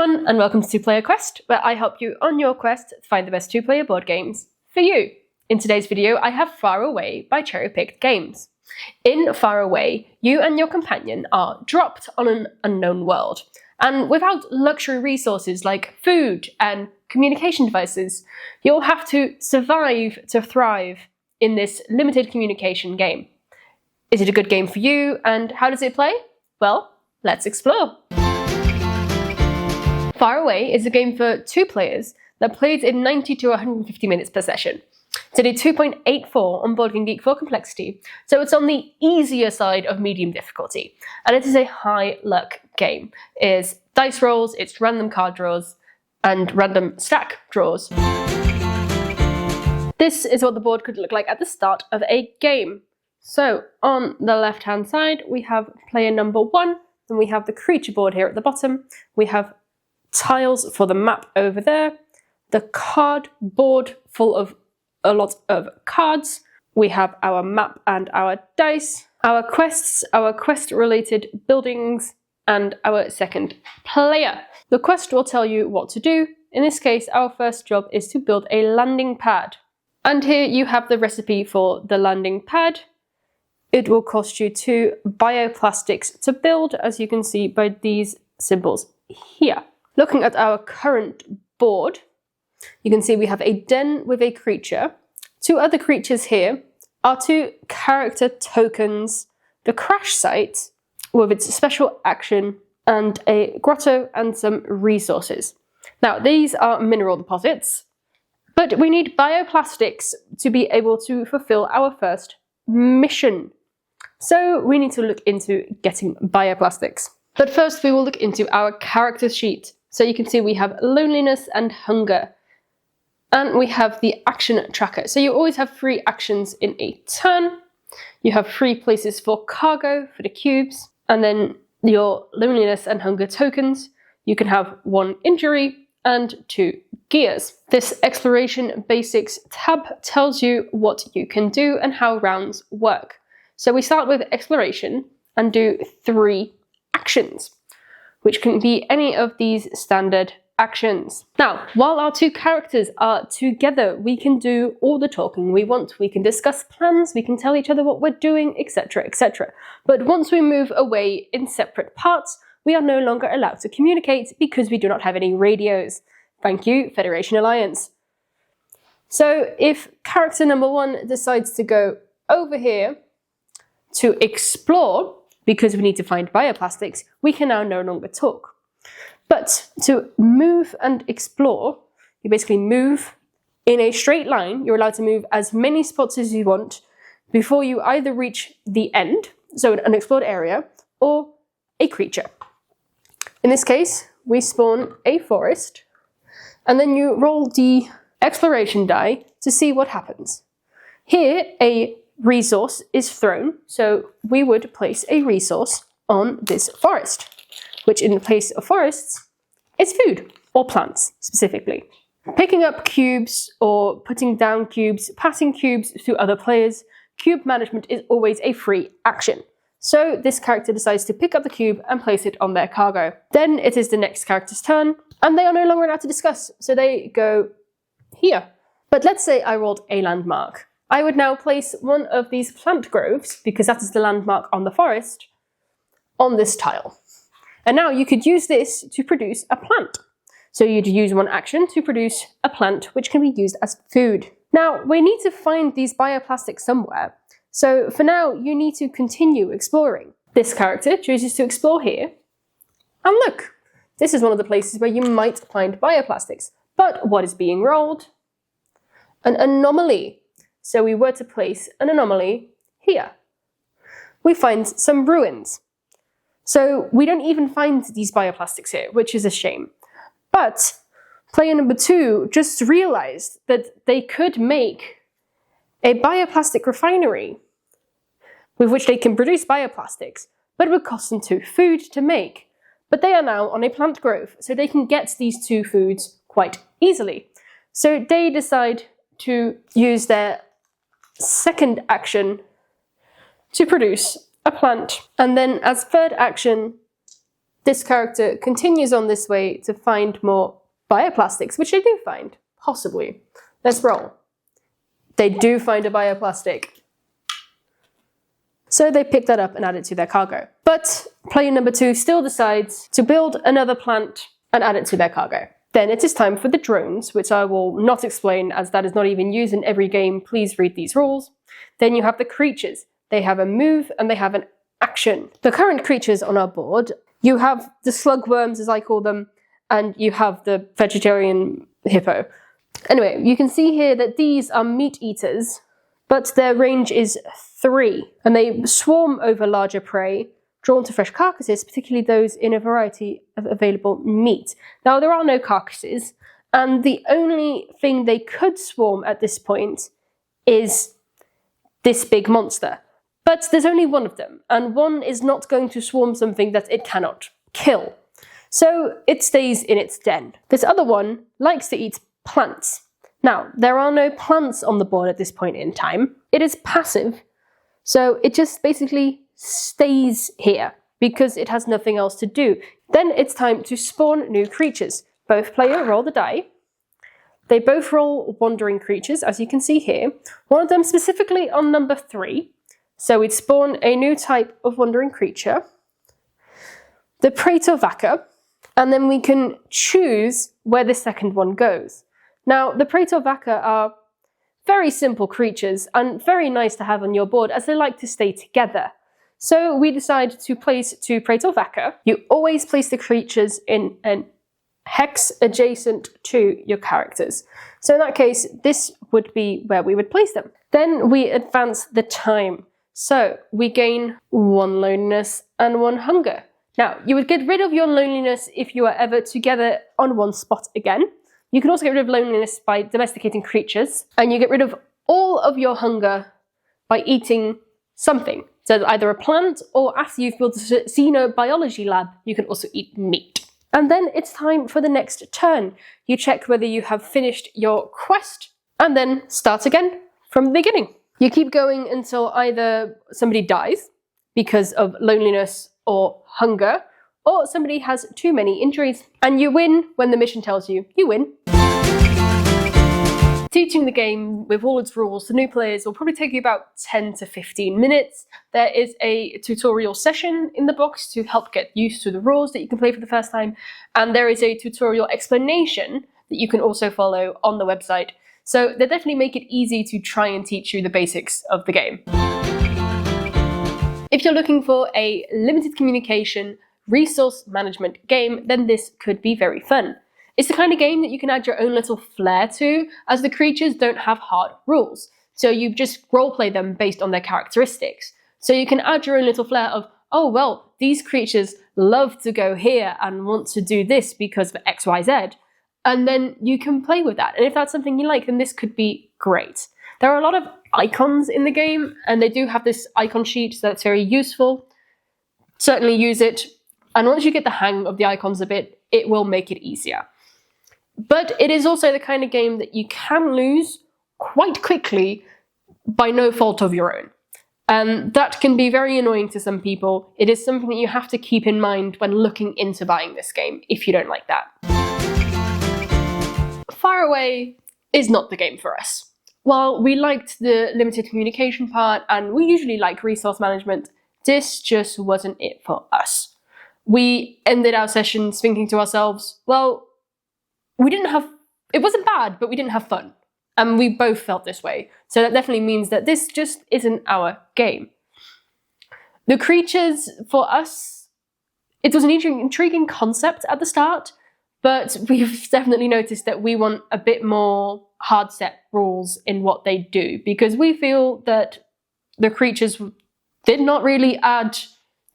everyone, and welcome to Two-Player Quest, where I help you on your quest to find the best two-player board games for you. In today's video, I have Far Away by Cherry Picked Games. In Far Away, you and your companion are dropped on an unknown world, and without luxury resources like food and communication devices, you'll have to survive to thrive in this limited communication game. Is it a good game for you, and how does it play? Well, let's explore. Far Away is a game for 2 players that plays in 90 to 150 minutes per session. It's a 2.84 on Board Game Geek for complexity, so it's on the easier side of medium difficulty, and it is a high luck game. It's dice rolls, it's random card draws, and random stack draws. This is what the board could look like at the start of a game. So on the left hand side we have player number 1, then we have the creature board here at the bottom, we have tiles for the map over there, the card board full of a lot of cards, we have our map and our dice, our quests, our quest related buildings, and our second player. The quest will tell you what to do. In this case, our first job is to build a landing pad. And here you have the recipe for the landing pad. It will cost you 2 bioplastics to build, as you can see by these symbols here. Looking at our current board, you can see we have a den with a creature. 2 other creatures here are 2 character tokens, the crash site with its special action, and a grotto and some resources. Now these are mineral deposits, but we need bioplastics to be able to fulfill our first mission. So we need to look into getting bioplastics. But first we will look into our character sheet. So you can see we have loneliness and hunger. And we have the action tracker. So you always have 3 actions in a turn. You have 3 places for cargo for the cubes. And then your loneliness and hunger tokens. You can have 1 injury and 2 gears. This exploration basics tab tells you what you can do and how rounds work. So we start with exploration and do 3 actions, which can be any of these standard actions. Now, while our 2 characters are together, we can do all the talking we want. We can discuss plans, we can tell each other what we're doing, etc, etc. But once we move away in separate parts, we are no longer allowed to communicate because we do not have any radios. Thank you, Federation Alliance. So if character number 1 decides to go over here to explore, because we need to find bioplastics, we can now no longer talk. But to move and explore, you basically move in a straight line. You're allowed to move as many spots as you want before you either reach the end, so an unexplored area, or a creature. In this case, we spawn a forest, and then you roll the exploration die to see what happens. Here, a resource is thrown, so we would place a resource on this forest, which in place of forests is food, or plants specifically. Picking up cubes or putting down cubes, passing cubes to other players, cube management is always a free action. So this character decides to pick up the cube and place it on their cargo. Then it is the next character's turn, and they are no longer allowed to discuss, so they go here. But let's say I rolled a landmark. I would now place one of these plant groves, because that is the landmark on the forest, on this tile. And now you could use this to produce a plant. So you'd use 1 action to produce a plant, which can be used as food. Now, we need to find these bioplastics somewhere. So for now, you need to continue exploring. This character chooses to explore here. And look, this is one of the places where you might find bioplastics. But what is being rolled? An anomaly. So we were to place an anomaly here. We find some ruins. So we don't even find these bioplastics here, which is a shame. But player number 2 just realized that they could make a bioplastic refinery with which they can produce bioplastics, but it would cost them 2 food to make. But they are now on a plant grove, so they can get these 2 foods quite easily. So they decide to use their second action to produce a plant. And then as third action, This character continues on this way to find more bioplastics, which they do find, possibly. Let's roll. They do find a bioplastic. So they pick that up and add it to their cargo. But player number 2 still decides to build another plant and add it to their cargo. Then it is time for the drones, which I will not explain as that is not even used in every game. Please read these rules. Then you have the creatures. They have a move and they have an action. The current creatures on our board, you have the slugworms, as I call them, and you have the vegetarian hippo. Anyway, you can see here that these are meat eaters, but their range is 3, and they swarm over larger prey, drawn to fresh carcasses, particularly those in a variety of available meat. Now, there are no carcasses, and the only thing they could swarm at this point is this big monster. But there's only one of them, and one is not going to swarm something that it cannot kill. So it stays in its den. This other one likes to eat plants. Now, there are no plants on the board at this point in time. It is passive, so it just basically stays here because it has nothing else to do. Then it's time to spawn new creatures. Both players roll the die. They both roll wandering creatures, as you can see here. One of them specifically on number 3. So we'd spawn a new type of wandering creature, the Praetor-Vaca, and then we can choose where the second one goes. Now, the Praetor-Vaca are very simple creatures and very nice to have on your board as they like to stay together. So we decide to place 2 Praetor-Vaca. You always place the creatures in an hex adjacent to your characters. So in that case, this would be where we would place them. Then we advance the time. So we gain 1 loneliness and 1 hunger. Now, you would get rid of your loneliness if you are ever together on one spot again. You can also get rid of loneliness by domesticating creatures, and you get rid of all of your hunger by eating something. So either a plant, or after you've built a xenobiology lab, you can also eat meat. And then it's time for the next turn. You check whether you have finished your quest, and then start again from the beginning. You keep going until either somebody dies because of loneliness or hunger, or somebody has too many injuries, and you win when the mission tells you you win. Teaching the game with all its rules to new players will probably take you about 10 to 15 minutes. There is a tutorial session in the box to help get used to the rules that you can play for the first time, and there is a tutorial explanation that you can also follow on the website. So they definitely make it easy to try and teach you the basics of the game. If you're looking for a limited communication resource management game, then this could be very fun. It's the kind of game that you can add your own little flair to, as the creatures don't have hard rules. So you just roleplay them based on their characteristics. So you can add your own little flair of, oh, well, these creatures love to go here and want to do this because of X, Y, Z. And then you can play with that. And if that's something you like, then this could be great. There are a lot of icons in the game, and they do have this icon sheet, so that's very useful. Certainly use it. And once you get the hang of the icons a bit, it will make it easier. But it is also the kind of game that you can lose quite quickly by no fault of your own. And that can be very annoying to some people. It is something that you have to keep in mind when looking into buying this game, if you don't like that. Far Away is not the game for us. While we liked the limited communication part, and we usually like resource management, this just wasn't it for us. We ended our sessions thinking to ourselves, well, it wasn't bad, but we didn't have fun. And we both felt this way. So that definitely means that this just isn't our game. The creatures, for us, it was an intriguing concept at the start, but we've definitely noticed that we want a bit more hard set rules in what they do, because we feel that the creatures did not really add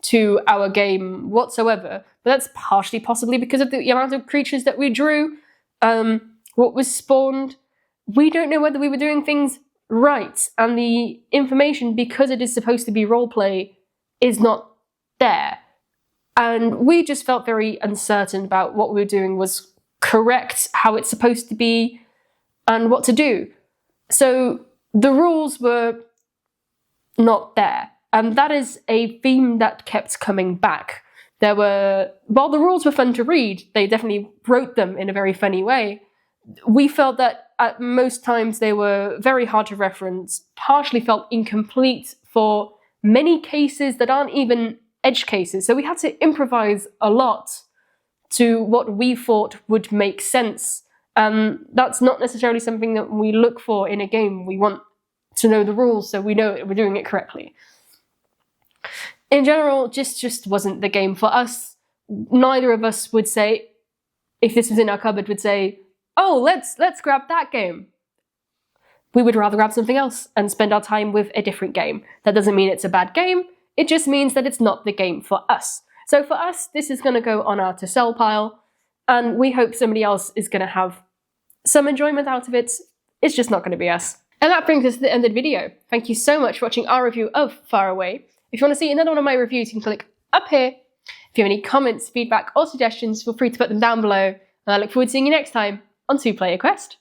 to our game whatsoever. But that's partially possibly because of the amount of creatures that we drew, what was spawned. We don't know whether we were doing things right, and the information, because it is supposed to be roleplay, is not there. And we just felt very uncertain about what we were doing was correct, how it's supposed to be, and what to do. So the rules were not there. And that is a theme that kept coming back. While the rules were fun to read, they definitely wrote them in a very funny way. We felt that at most times they were very hard to reference, partially felt incomplete for many cases that aren't even edge cases. So we had to improvise a lot to what we thought would make sense. That's not necessarily something that we look for in a game. We want to know the rules so we know we're doing it correctly. In general, just wasn't the game for us. Neither of us would say, if this was in our cupboard, would say, oh, let's grab that game. We would rather grab something else and spend our time with a different game. That doesn't mean it's a bad game, it just means that it's not the game for us. So for us, this is going to go on our to sell pile, and we hope somebody else is going to have some enjoyment out of it. It's just not going to be us. And that brings us to the end of the video. Thank you so much for watching our review of Far Away. If you want to see another one of my reviews, you can click up here. If you have any comments, feedback, or suggestions, feel free to put them down below. And I look forward to seeing you next time on 2 Player Quest.